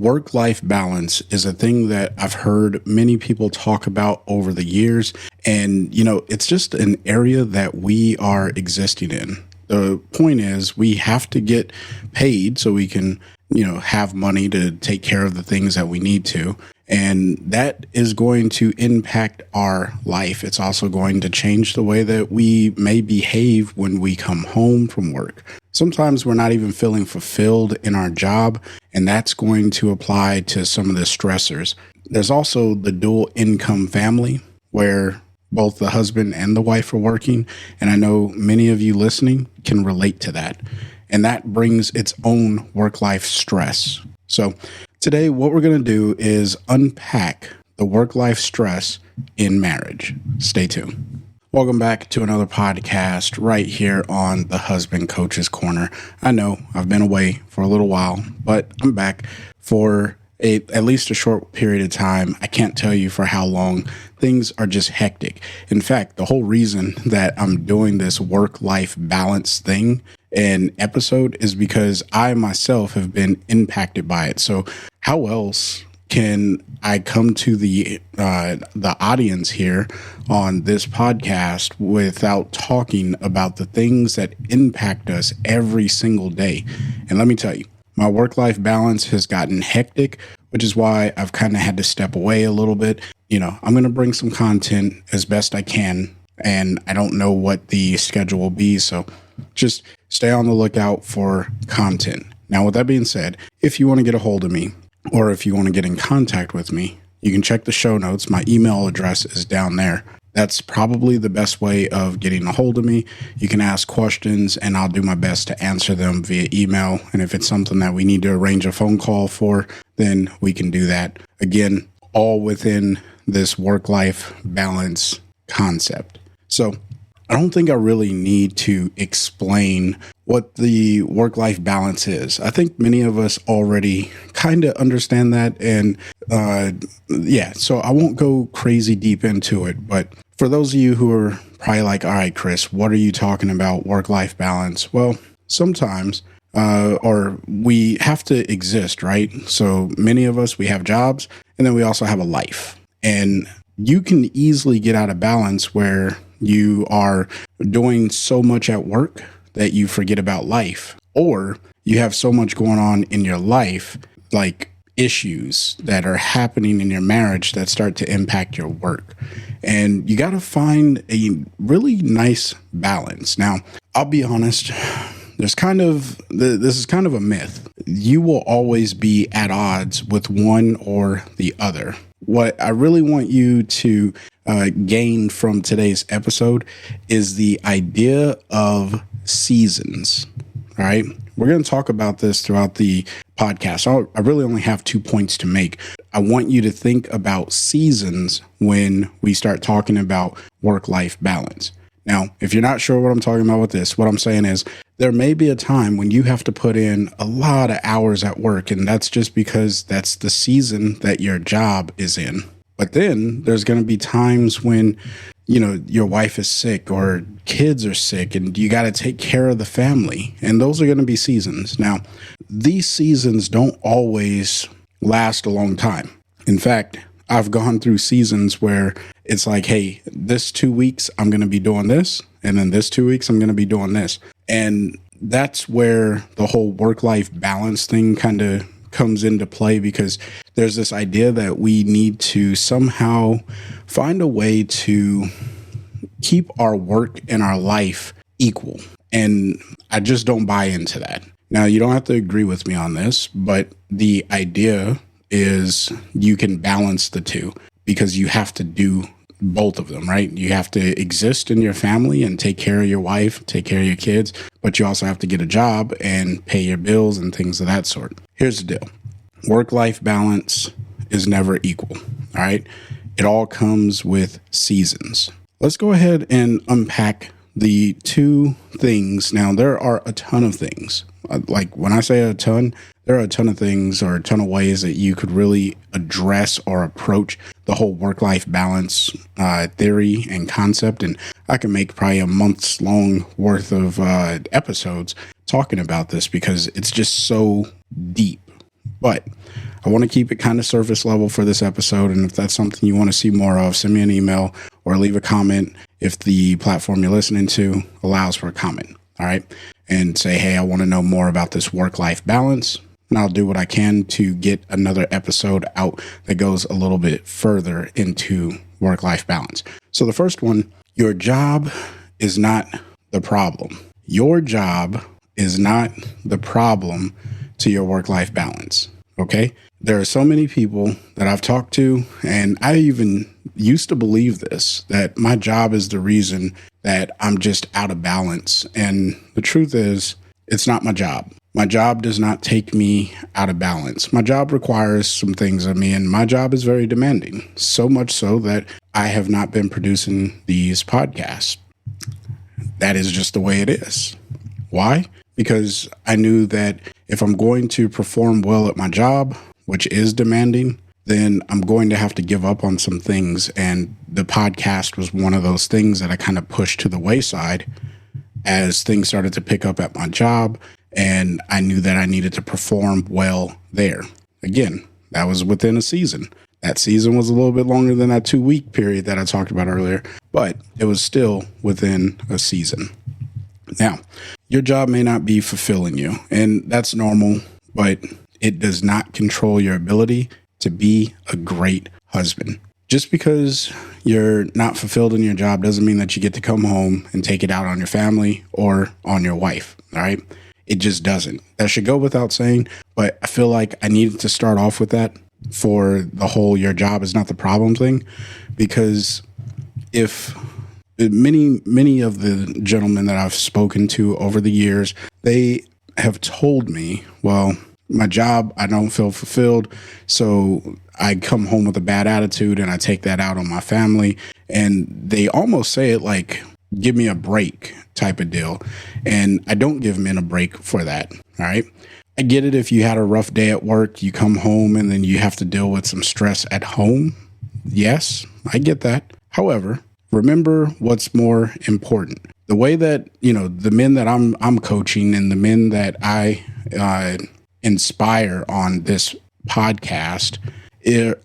work-life balance is a thing that I've heard many people talk about over the years. And, it's just an area that we are existing in. The point is we have to get paid so we can, have money to take care of the things that we need to. And that is going to impact our life. It's also going to change the way that we may behave when we come home from work. Sometimes we're not even feeling fulfilled in our job, and that's going to apply to some of the stressors. There's also the dual income family where both the husband and the wife are working. And I know many of you listening can relate to that. And that brings its own work-life stress. So today, what we're going to do is unpack the work-life stress in marriage. Stay tuned. Welcome back to another podcast right here on the Husband Coach's Corner. I know I've been away for a little while, but I'm back for at least a short period of time. I can't tell you for how long. Things are just hectic. In fact, the whole reason that I'm doing this work-life balance thing and episode is because I myself have been impacted by it. So how else can I come to the audience here on this podcast without talking about the things that impact us every single day? And let me tell you, my work-life balance has gotten hectic, which is why I've kind of had to step away a little bit. I'm going to bring some content as best I can, and I don't know what the schedule will be, so just stay on the lookout for content. Now, with that being said, if you want to get a hold of me, or if you want to get in contact with me, you can check the show notes. My email address is down there. That's probably the best way of getting a hold of me. You can ask questions and I'll do my best to answer them via email. And if it's something that we need to arrange a phone call for, then we can do that. Again, all within this work-life balance concept. So I don't think I really need to explain what the work-life balance is. I think many of us already kind of understand that. And so I won't go crazy deep into it. But for those of you who are probably like, all right, Chris, what are you talking about work-life balance? Well, sometimes or we have to exist, right? So many of us, we have jobs and then we also have a life. And you can easily get out of balance where you are doing so much at work that you forget about life, or you have so much going on in your life, like issues that are happening in your marriage that start to impact your work. And you got to find a really nice balance. Now, I'll be honest, this is kind of a myth. You will always be at odds with one or the other. What I really want you to gain from today's episode is the idea of seasons. All right. We're going to talk about this throughout the podcast. I really only have 2 points to make. I want you to think about seasons when we start talking about work-life balance. Now, if you're not sure what I'm talking about with this, what I'm saying is there may be a time when you have to put in a lot of hours at work, and that's just because that's the season that your job is in. But then there's going to be times when, your wife is sick or kids are sick and you got to take care of the family. And those are going to be seasons. Now, these seasons don't always last a long time. In fact, I've gone through seasons where it's like, hey, this 2 weeks, I'm going to be doing this. And then this 2 weeks, I'm going to be doing this. And that's where the whole work-life balance thing kind of comes into play, because there's this idea that we need to somehow find a way to keep our work and our life equal. And I just don't buy into that. Now, you don't have to agree with me on this, but the idea is you can balance the two because you have to do both of them, right? You have to exist in your family and take care of your wife, take care of your kids, but you also have to get a job and pay your bills and things of that sort. Here's the deal. Work-life balance is never equal, all right? It all comes with seasons. Let's go ahead and unpack the two things. Now, there are a ton of things. Like when I say a ton, there are a ton of things or a ton of ways that you could really address or approach the whole work-life balance theory and concept. And I can make probably a month's long worth of episodes talking about this because it's just so deep. But I want to keep it kind of surface level for this episode. And if that's something you want to see more of, send me an email or leave a comment if the platform you're listening to allows for a comment. All right. And say, hey, I want to know more about this work-life balance. And I'll do what I can to get another episode out that goes a little bit further into work-life balance. So the first one, your job is not the problem. Your job is not the problem to your work-life balance. Okay. There are so many people that I've talked to, and I even used to believe this, that my job is the reason that I'm just out of balance. And the truth is, it's not my job. My job does not take me out of balance. My job requires some things of me, and my job is very demanding, so much so that I have not been producing these podcasts. That is just the way it is. Why? Because I knew that if I'm going to perform well at my job, which is demanding, then I'm going to have to give up on some things. And the podcast was one of those things that I kind of pushed to the wayside as things started to pick up at my job. And I knew that I needed to perform well there. Again, that was within a season. That season was a little bit longer than that 2-week period that I talked about earlier, but it was still within a season. Now, your job may not be fulfilling you, and that's normal, but it does not control your ability to be a great husband. Just because you're not fulfilled in your job doesn't mean that you get to come home and take it out on your family or on your wife. All right. It just doesn't. That should go without saying, but I feel like I needed to start off with that for the whole your job is not the problem thing, because if many of the gentlemen that I've spoken to over the years, they have told me, well, my job, I don't feel fulfilled. So I come home with a bad attitude and I take that out on my family. And they almost say it like, give me a break type of deal. And I don't give men a break for that. All right. I get it. If you had a rough day at work, you come home and then you have to deal with some stress at home. Yes, I get that. However, remember what's more important. The way that, the men that I'm coaching and the men that I inspire on this podcast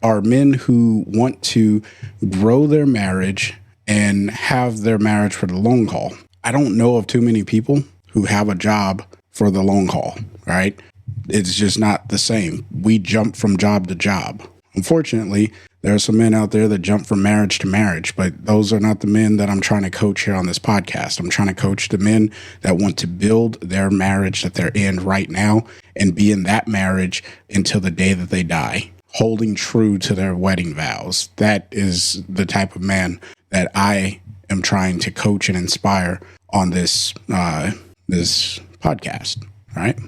are men who want to grow their marriage and have their marriage for the long haul. I don't know of too many people who have a job for the long haul, right? It's just not the same. We jump from job to job. Unfortunately, there are some men out there that jump from marriage to marriage, but those are not the men that I'm trying to coach here on this podcast. I'm trying to coach the men that want to build their marriage that they're in right now and be in that marriage until the day that they die, holding true to their wedding vows. That is the type of man that I am trying to coach and inspire on this podcast, right?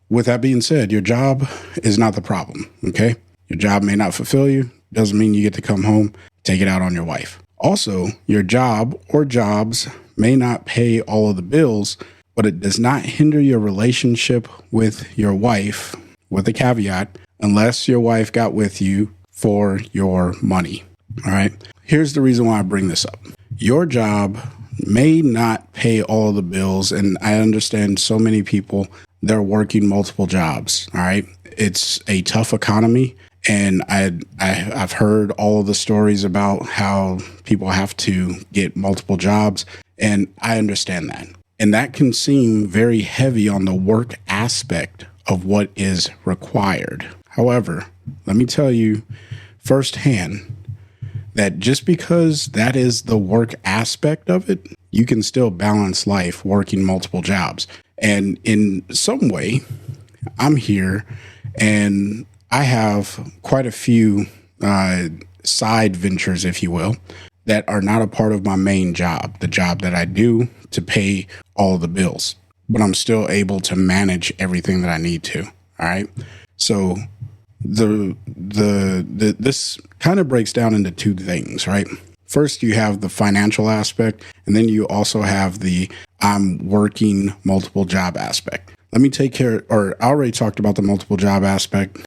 With that being said, your job is not the problem, okay? Your job may not fulfill you. Doesn't mean you get to come home, take it out on your wife. Also, your job or jobs may not pay all of the bills, but it does not hinder your relationship with your wife, with a caveat, unless your wife got with you for your money, all right? Here's the reason why I bring this up. Your job may not pay all of the bills, and I understand so many people, they're working multiple jobs, all right? It's a tough economy, and I've heard all of the stories about how people have to get multiple jobs, and I understand that. And that can seem very heavy on the work aspect of what is required. However, let me tell you firsthand that just because that is the work aspect of it, you can still balance life working multiple jobs. And in some way, I'm here and I have quite a few side ventures, if you will, that are not a part of my main job, the job that I do to pay all the bills. But I'm still able to manage everything that I need to. All right. So this kind of breaks down into two things, right? First, you have the financial aspect, and then you also have the I'm working multiple job aspect. Let me take care, or I already talked about the multiple job aspect.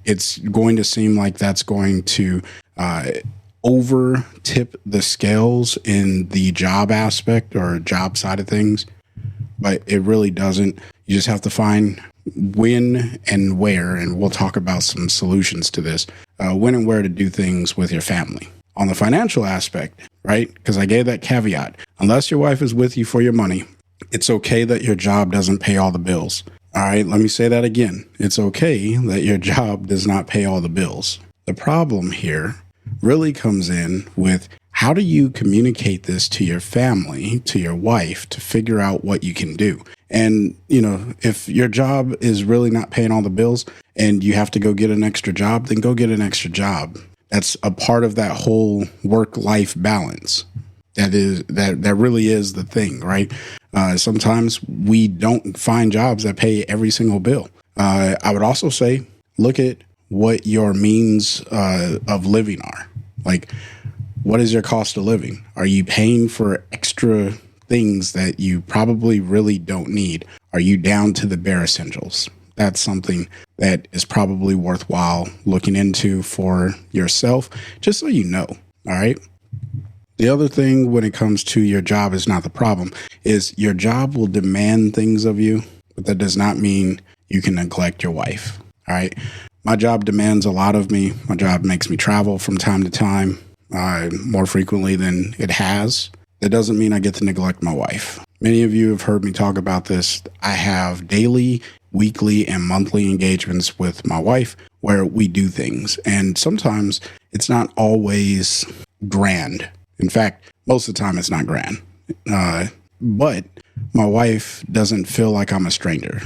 It's going to seem like that's going to over tip the scales in the job aspect or job side of things, but it really doesn't. You just have to find when and where, and we'll talk about some solutions to this, when and where to do things with your family. On the financial aspect, right? Because I gave that caveat. Unless your wife is with you for your money, it's okay that your job doesn't pay all the bills. All right, let me say that again. It's okay that your job does not pay all the bills. The problem here really comes in with how do you communicate this to your family, to your wife, to figure out what you can do? And, if your job is really not paying all the bills and you have to go get an extra job, then go get an extra job. That's a part of that whole work-life balance. That really is the thing, right? Sometimes we don't find jobs that pay every single bill. I would also say, look at what your means of living are. Like, what is your cost of living? Are you paying for extra things that you probably really don't need? Are you down to the bare essentials? That's something that is probably worthwhile looking into for yourself, just so you know. All right. The other thing when it comes to your job is not the problem, is your job will demand things of you, but that does not mean you can neglect your wife. All right. My job demands a lot of me. My job makes me travel from time to time, more frequently than it has. That doesn't mean I get to neglect my wife. Many of you have heard me talk about this. I have daily, weekly, and monthly engagements with my wife where we do things. And sometimes it's not always grand. In fact, most of the time it's not grand. But my wife doesn't feel like I'm a stranger.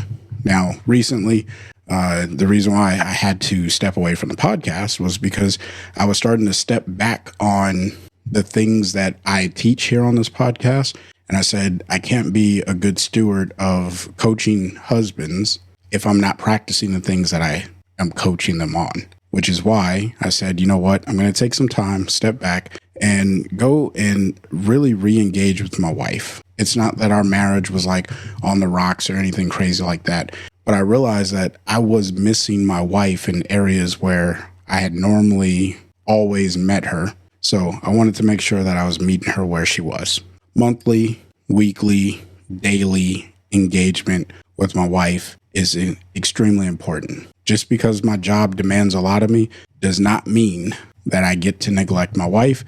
Now, recently, the reason why I had to step away from the podcast was because I was starting to step back on the things that I teach here on this podcast. And I said, I can't be a good steward of coaching husbands if I'm not practicing the things that I am coaching them on, which is why I said, you know what, I'm going to take some time, step back, and go and really re-engage with my wife. It's not that our marriage was like on the rocks or anything crazy like that, but I realized that I was missing my wife in areas where I had normally always met her. So I wanted to make sure that I was meeting her where she was. Monthly, weekly, daily engagement with my wife is extremely important. Just because my job demands a lot of me does not mean that I get to neglect my wife.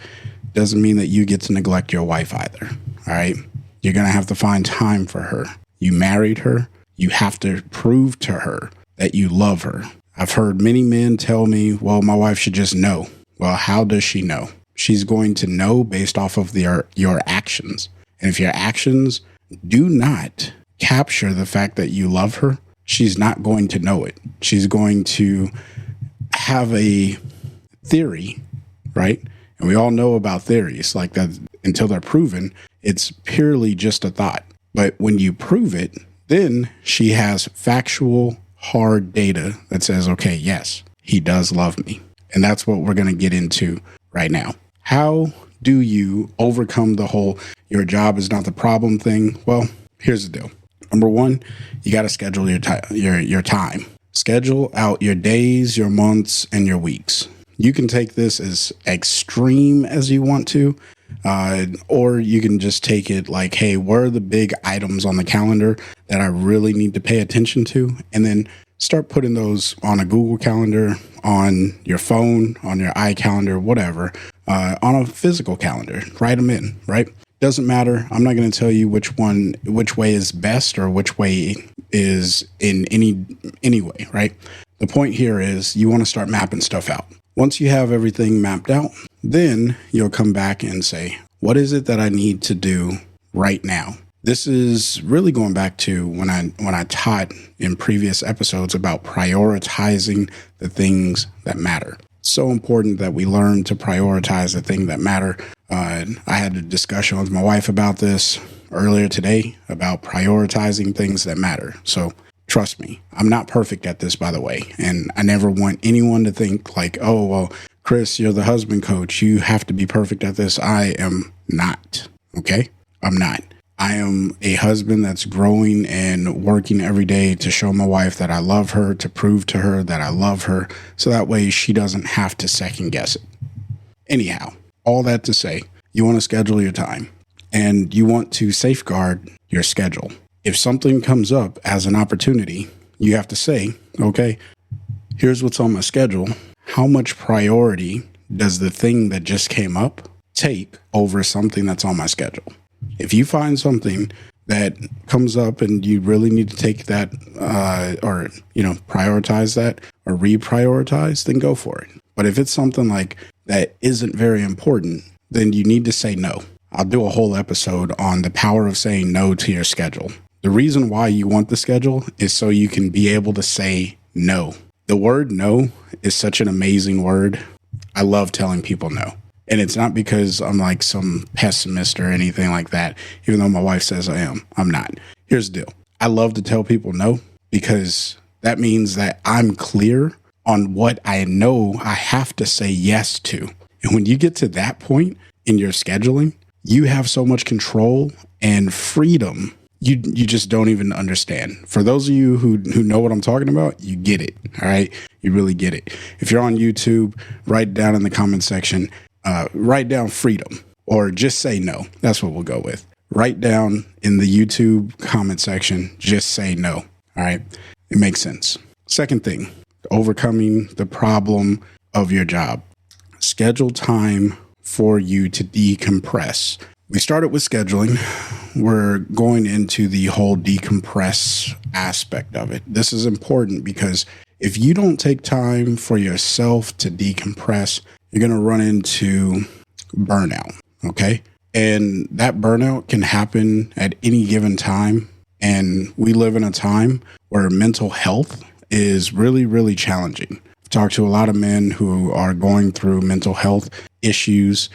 Doesn't mean that you get to neglect your wife either. All right. You're going to have to find time for her. You married her. You have to prove to her that you love her. I've heard many men tell me, well, my wife should just know. Well, how does she know? She's going to know based off of your actions. And if your actions do not capture the fact that you love her, she's not going to know it. She's going to have a theory, right? And we all know about theories like that. Until they're proven, it's purely just a thought. But when you prove it, then she has factual, hard data that says, okay, yes, he does love me. And that's what we're going to get into right now. How do you overcome the whole your job is not the problem thing? Well, here's the deal. Number one, you got to schedule your time. Schedule out your days, your months, and your weeks. You can take this as extreme as you want to, or you can just take it like, hey, what are the big items on the calendar that I really need to pay attention to? And then start putting those on a Google Calendar, on your phone, on your iCalendar, whatever, on a physical calendar. Write them in, right? Doesn't matter. I'm not going to tell you which way is best or which way is in any way, right? The point here is you want to start mapping stuff out. Once you have everything mapped out, then you'll come back and say, what is it that I need to do right now? This is really going back to when I taught in previous episodes about prioritizing the things that matter. So important that we learn to prioritize the thing that matter. I had a discussion with my wife about this earlier today about prioritizing things that matter. So trust me, I'm not perfect at this, by the way. And I never want anyone to think like, oh, well, Chris, you're the husband coach. You have to be perfect at this. I am not. Okay. I'm not. I am a husband that's growing and working every day to show my wife that I love her, to prove to her that I love her, so that way she doesn't have to second guess it. Anyhow, all that to say, you want to schedule your time and you want to safeguard your schedule. If something comes up as an opportunity, you have to say, okay, here's what's on my schedule. How much priority does the thing that just came up take over something that's on my schedule? If you find something that comes up and you really need to take that or prioritize that or reprioritize, then go for it. But if it's something like that isn't very important, then you need to say no. I'll do a whole episode on the power of saying no to your schedule. The reason why you want the schedule is so you can be able to say no. The word no is such an amazing word. I love telling people no. And it's not because I'm like some pessimist or anything like that, even though my wife says I am. I'm not. Here's the deal. I love to tell people no because that means that I'm clear on what I know I have to say yes to. And when you get to that point in your scheduling, you have so much control and freedom. You just don't even understand. For those of you who know what I'm talking about, you get it. All right. You really get it. If you're on YouTube, write down in the comment section, write down freedom or just say no. That's what we'll go with. Write down in the YouTube comment section, just say no. All right. It makes sense. Second thing, overcoming the problem of your job. Schedule time for you to decompress. We started with scheduling. We're going into the whole decompress aspect of it. This is important because if you don't take time for yourself to decompress, you're going to run into burnout. Okay. And that burnout can happen at any given time. And we live in a time where mental health is really, really challenging. I've talked to a lot of men who are going through mental health issues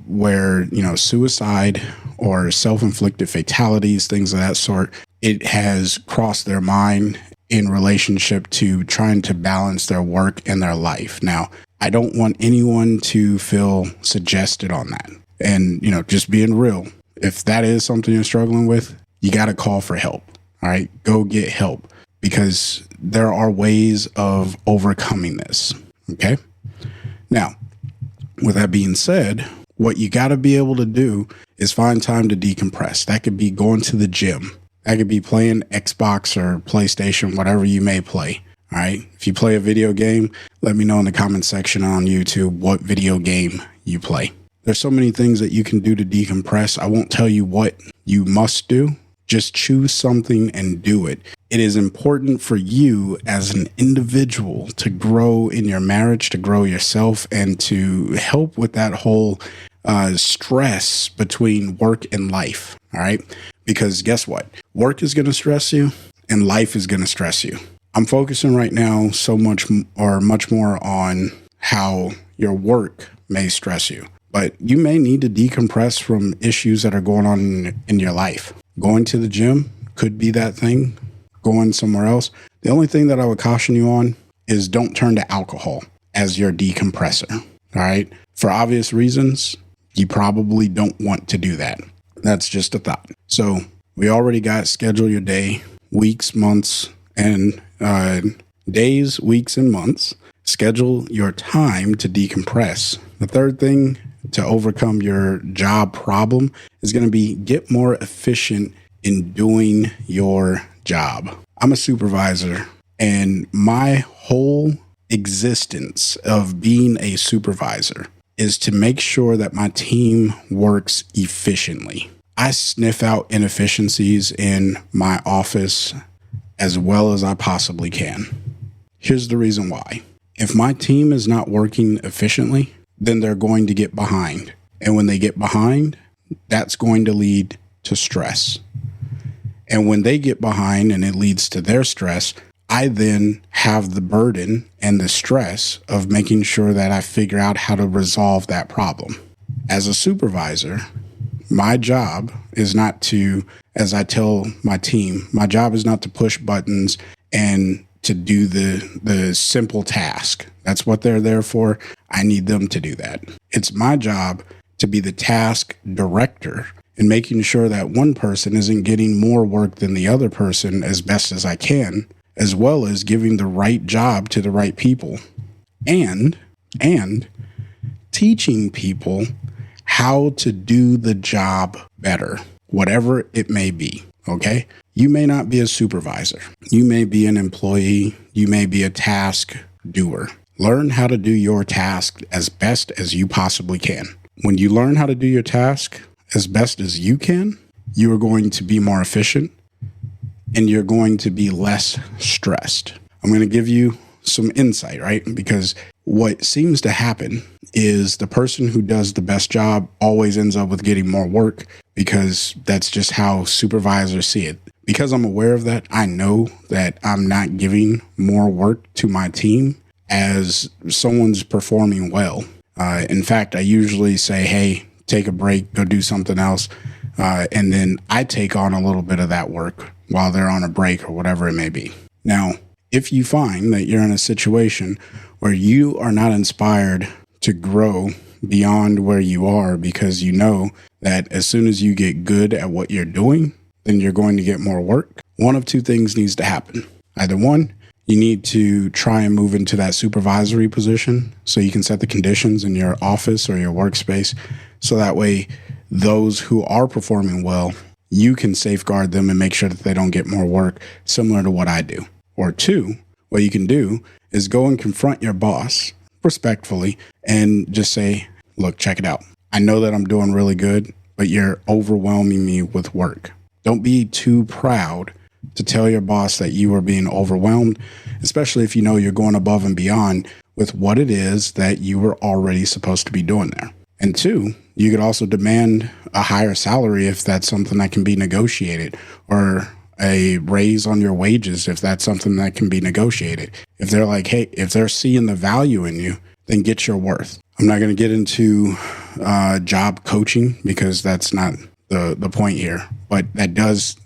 where, suicide or self-inflicted fatalities, things of that sort, it has crossed their mind in relationship to trying to balance their work and their life. Now, I don't want anyone to feel suggested on that. And, just being real, if that is something you're struggling with, you got to call for help. All right, go get help because there are ways of overcoming this. Okay. Now, with that being said, what you got to be able to do is find time to decompress. That could be going to the gym. That could be playing Xbox or PlayStation, whatever you may play. All right. If you play a video game, let me know in the comment section on YouTube what video game you play. There's so many things that you can do to decompress. I won't tell you what you must do. Just choose something and do it. It is important for you as an individual to grow in your marriage, to grow yourself, and to help with that whole stress between work and life. All right. Because guess what? Work is going to stress you and life is going to stress you. I'm focusing right now much more on how your work may stress you, but you may need to decompress from issues that are going on in your life. Going to the gym could be that thing. Going somewhere else. The only thing that I would caution you on is don't turn to alcohol as your decompressor. All right. For obvious reasons, you probably don't want to do that. That's just a thought. So we already got schedule your day, weeks, months, and days, weeks, and months. Schedule your time to decompress. The third thing to overcome your job problem is going to be get more efficient in doing your job. I'm a supervisor, and my whole existence of being a supervisor is to make sure that my team works efficiently. I sniff out inefficiencies in my office as well as I possibly can. Here's the reason why. If my team is not working efficiently, then they're going to get behind. And when they get behind, that's going to lead to stress. And when they get behind and it leads to their stress, I then have the burden and the stress of making sure that I figure out how to resolve that problem. As a supervisor, my job is not to, as I tell my team, my job is not to push buttons and to do the simple task. That's what they're there for. I need them to do that. It's my job to be the task director and making sure that one person isn't getting more work than the other person as best as I can, as well as giving the right job to the right people and teaching people how to do the job better, whatever it may be. Okay. You may not be a supervisor. You may be an employee. You may be a task doer. Learn how to do your task as best as you possibly can. When you learn how to do your task as best as you can, you are going to be more efficient and you're going to be less stressed. I'm going to give you some insight, right? Because what seems to happen is the person who does the best job always ends up with getting more work because that's just how supervisors see it. Because I'm aware of that, I know that I'm not giving more work to my team as someone's performing well. In fact, I usually say, hey, take a break, go do something else. And then I take on a little bit of that work while they're on a break or whatever it may be. Now, if you find that you're in a situation where you are not inspired to grow beyond where you are because you know that as soon as you get good at what you're doing, then you're going to get more work, one of two things needs to happen. Either one, you need to try and move into that supervisory position so you can set the conditions in your office or your workspace so that way those who are performing well, you can safeguard them and make sure that they don't get more work similar to what I do. Or two, what you can do is go and confront your boss respectfully and just say, look, check it out. I know that I'm doing really good, but you're overwhelming me with work. Don't be too proud to tell your boss that you are being overwhelmed, especially if you know you're going above and beyond with what it is that you were already supposed to be doing there. And two, you could also demand a higher salary if that's something that can be negotiated, or a raise on your wages if that's something that can be negotiated. If they're like, hey, if they're seeing the value in you, then get your worth. I'm not going to get into job coaching because that's not the point here, but that does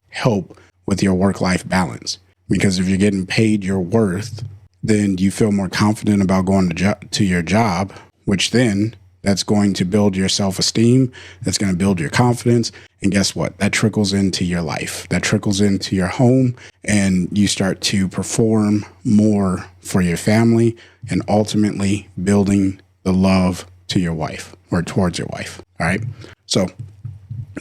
help with your work-life balance, because if you're getting paid your worth, then you feel more confident about going to your job, which then that's going to build your self-esteem. That's going to build your confidence. And guess what? That trickles into your life. That trickles into your home, and you start to perform more for your family and ultimately building the love to your wife or towards your wife. All right. So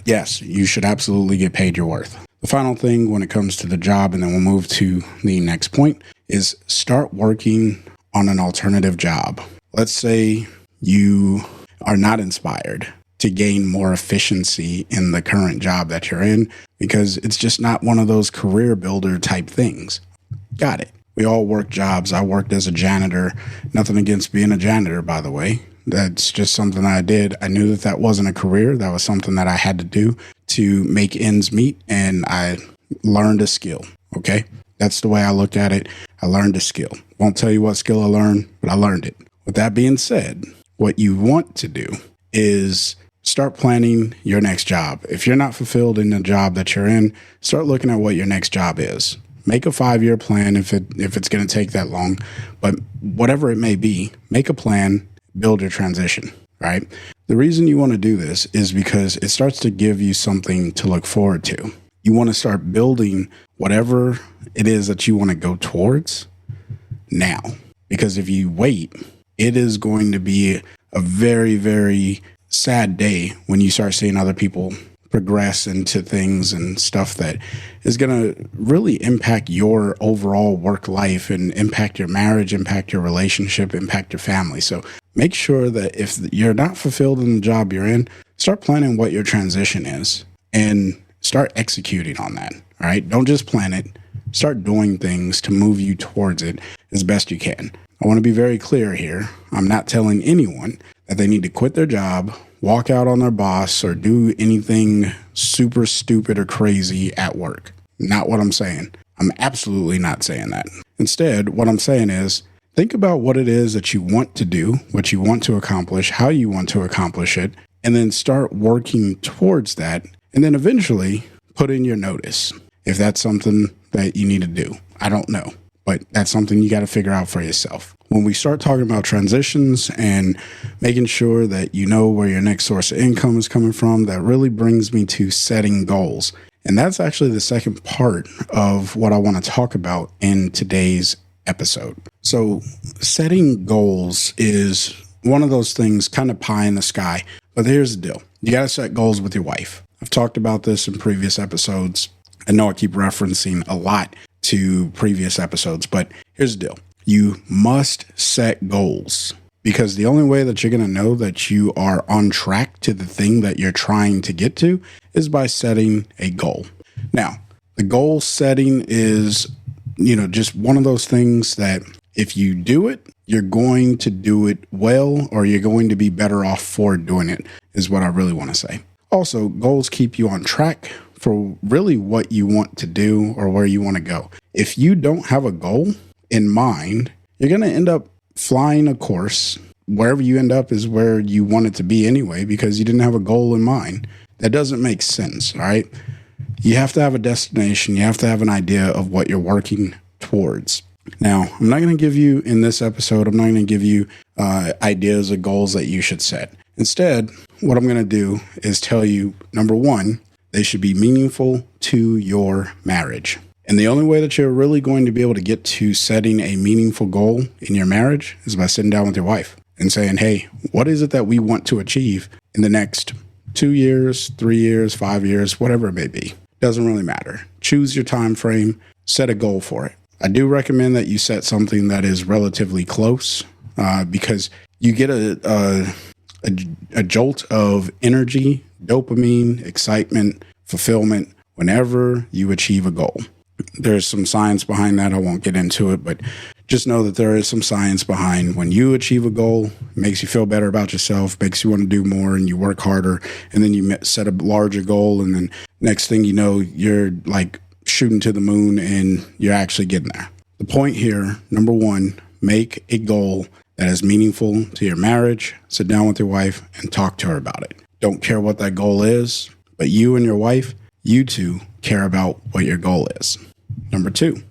yes, you should absolutely get paid your worth. The final thing when it comes to the job, and then we'll move to the next point, is start working on an alternative job. Let's say you are not inspired to gain more efficiency in the current job that you're in because it's just not one of those career builder type things. Got it. We all work jobs. I worked as a janitor. Nothing against being a janitor, by the way. That's just something I did. I knew that wasn't a career. That was something that I had to do to make ends meet, and I learned a skill. Okay? That's the way I looked at it. I learned a skill. Won't tell you what skill I learned, but I learned it. With that being said, what you want to do is start planning your next job. If you're not fulfilled in the job that you're in, start looking at what your next job is. Make a 5-year plan if it's going to take that long, but whatever it may be, make a plan, build your transition, right? The reason you want to do this is because it starts to give you something to look forward to. You want to start building whatever it is that you want to go towards now, because if you wait, it is going to be a very, very sad day when you start seeing other people progress into things and stuff that is going to really impact your overall work life and impact your marriage, impact your relationship, impact your family. So make sure that if you're not fulfilled in the job you're in, start planning what your transition is and start executing on that. All right. Don't just plan it. Start doing things to move you towards it as best you can. I want to be very clear here. I'm not telling anyone that they need to quit their job, walk out on their boss, or do anything super stupid or crazy at work. Not what I'm saying. I'm absolutely not saying that. Instead, what I'm saying is think about what it is that you want to do, what you want to accomplish, how you want to accomplish it, and then start working towards that. And then eventually put in your notice if that's something that you need to do. I don't know, but that's something you got to figure out for yourself. When we start talking about transitions and making sure that you know where your next source of income is coming from, that really brings me to setting goals. And that's actually the second part of what I want to talk about in today's episode. So setting goals is one of those things kind of pie in the sky, but here's the deal. You got to set goals with your wife. I've talked about this in previous episodes. I know I keep referencing a lot to previous episodes, but here's the deal. You must set goals, because the only way that you're going to know that you are on track to the thing that you're trying to get to is by setting a goal. Now, the goal setting is, just one of those things that if you do it, you're going to do it well, or you're going to be better off for doing it, is what I really want to say. Also, goals keep you on track for really what you want to do or where you want to go. If you don't have a goal in mind, you're going to end up flying a course. Wherever you end up is where you want it to be anyway, because you didn't have a goal in mind. That doesn't make sense, all right? You have to have a destination. You have to have an idea of what you're working towards. Now, I'm not going to give you, in this episode, I'm not going to give you ideas or goals that you should set. Instead, what I'm going to do is tell you, number one, they should be meaningful to your marriage. And the only way that you're really going to be able to get to setting a meaningful goal in your marriage is by sitting down with your wife and saying, hey, what is it that we want to achieve in the next 2 years, 3 years, 5 years, whatever it may be? Doesn't really matter. Choose your time frame, set a goal for it. I do recommend that you set something that is relatively close because you get a jolt of energy, dopamine, excitement, fulfillment whenever you achieve a goal. There's some science behind that. I won't get into it, but just know that there is some science behind when you achieve a goal. It makes you feel better about yourself, makes you want to do more, and you work harder. And then you set a larger goal, and then next thing you know, you're like shooting to the moon and you're actually getting there. The point here, number one, make a goal that is meaningful to your marriage. Sit down with your wife and talk to her about it. Don't care what that goal is, but you and your wife, you two care about what your goal is. Number two,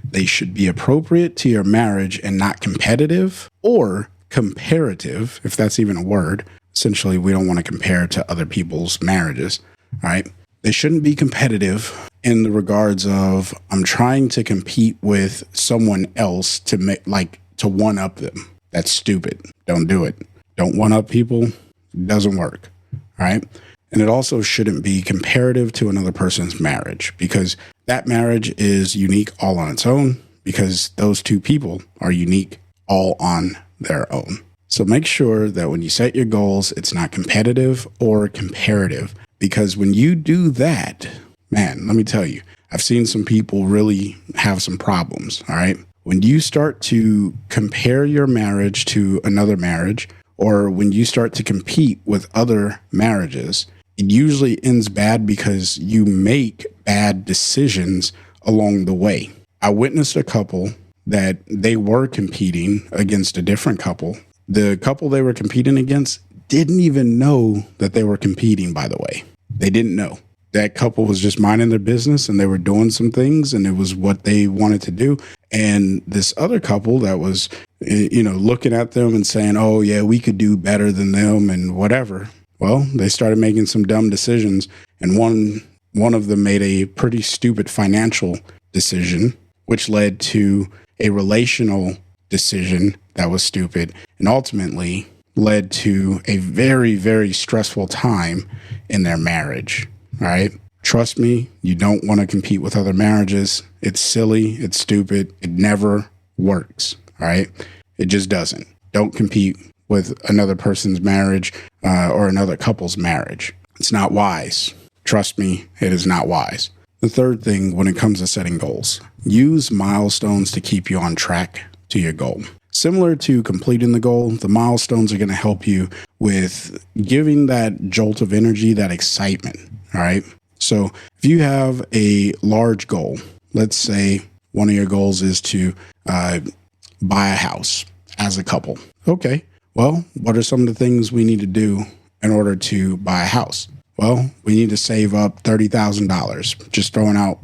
they should be appropriate to your marriage and not competitive or comparative, if that's even a word. Essentially, we don't want to compare to other people's marriages, all right? They shouldn't be competitive in the regards of, I'm trying to compete with someone else to make, to one up them. That's stupid. Don't do it. Don't one up people. It doesn't work, all right? And it also shouldn't be comparative to another person's marriage, because that marriage is unique all on its own, because those two people are unique all on their own. So make sure that when you set your goals, it's not competitive or comparative, because when you do that, man, let me tell you, I've seen some people really have some problems. All right. When you start to compare your marriage to another marriage, or when you start to compete with other marriages, it usually ends bad because you make bad decisions along the way. I witnessed a couple that they were competing against a different couple. The couple they were competing against didn't even know that they were competing, by the way. They didn't know. That couple was just minding their business and they were doing some things and it was what they wanted to do. And this other couple that was, looking at them and saying, oh, yeah, we could do better than them and whatever. Well, they started making some dumb decisions, and one of them made a pretty stupid financial decision, which led to a relational decision that was stupid, and ultimately led to a very, very stressful time in their marriage. All right? Trust me, you don't want to compete with other marriages. It's silly. It's stupid. It never works. All right? It just doesn't. Don't compete with another person's marriage or another couple's marriage. It's not wise. Trust me, it is not wise. The third thing when it comes to setting goals, use milestones to keep you on track to your goal. Similar to completing the goal, the milestones are going to help you with giving that jolt of energy, that excitement. All right. So if you have a large goal, let's say one of your goals is to buy a house as a couple. Okay. Well, what are some of the things we need to do in order to buy a house? Well, we need to save up $30,000, just throwing out,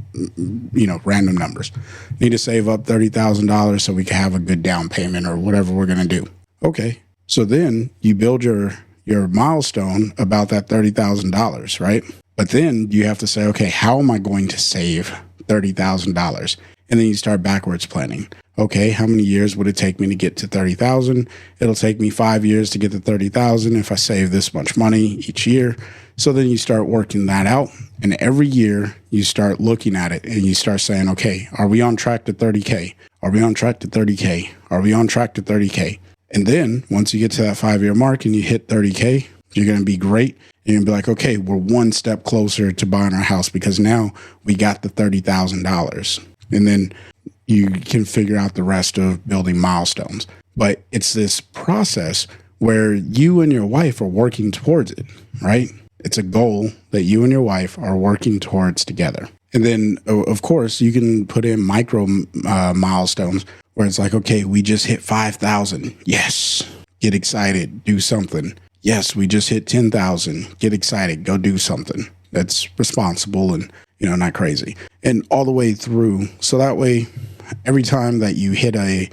random numbers. Need to save up $30,000 so we can have a good down payment or whatever we're going to do. Okay. So then you build your milestone about that $30,000, right? But then you have to say, okay, how am I going to save $30,000? And then you start backwards planning. Okay, how many years would it take me to get to 30,000? It'll take me 5 years to get to 30,000 if I save this much money each year. So then you start working that out, and every year you start looking at it and you start saying, okay, are we on track to 30K? Are we on track to 30K? Are we on track to 30K? And then once you get to that 5-year mark and you hit 30K, you're going to be great. You're going to be like, okay, we're one step closer to buying our house because now we got the $30,000. And then you can figure out the rest of building milestones. But it's this process where you and your wife are working towards it, right? It's a goal that you and your wife are working towards together. And then, of course, you can put in micro milestones where it's like, okay, we just hit 5,000. Yes. Get excited. Do something. Yes, we just hit 10,000. Get excited. Go do something that's responsible and, not crazy. And all the way through. So that way, every time that you hit a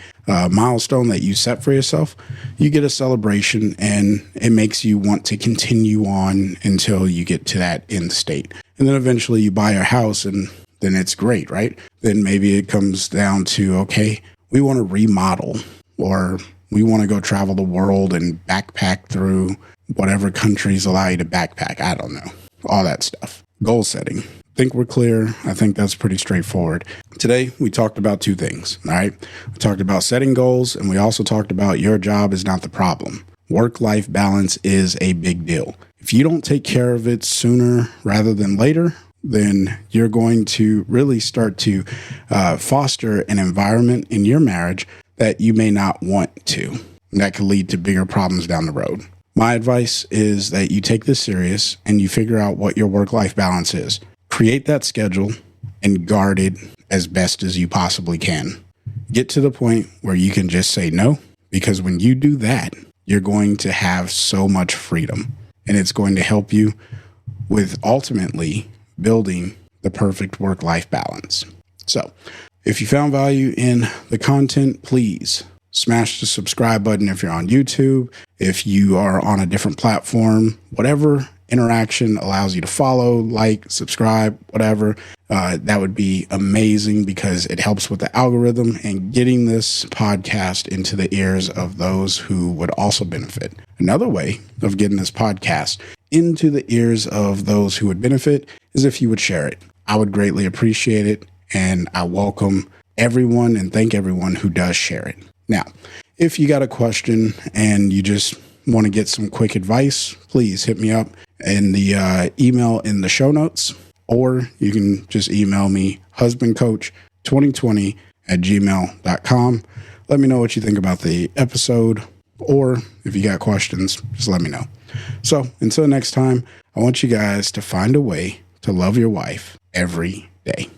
milestone that you set for yourself, you get a celebration and it makes you want to continue on until you get to that end state. And then eventually you buy your house and then it's great, right? Then maybe it comes down to, okay, we want to remodel or we want to go travel the world and backpack through whatever countries allow you to backpack. I don't know. All that stuff. Goal setting. Think we're clear. I think that's pretty straightforward. Today, we talked about two things, all right? We talked about setting goals, and we also talked about your job is not the problem. Work-life balance is a big deal. If you don't take care of it sooner rather than later, then you're going to really start to foster an environment in your marriage that you may not want to. And that could lead to bigger problems down the road. My advice is that you take this serious and you figure out what your work-life balance is. Create that schedule and guard it as best as you possibly can. Get to the point where you can just say no, because when you do that, you're going to have so much freedom, and it's going to help you with ultimately building the perfect work-life balance. So if you found value in the content, please smash the subscribe button if you're on YouTube. If you are on a different platform, whatever interaction allows you to follow, like, subscribe, whatever, that would be amazing because it helps with the algorithm and getting this podcast into the ears of those who would also benefit. Another way of getting this podcast into the ears of those who would benefit is if you would share it. I would greatly appreciate it, and I welcome everyone and thank everyone who does share it. Now, if you got a question and you just want to get some quick advice, please hit me up in the email in the show notes, or you can just email me husbandcoach2020@gmail.com. Let me know what you think about the episode, or if you got questions, just let me know. So until next time, I want you guys to find a way to love your wife every day.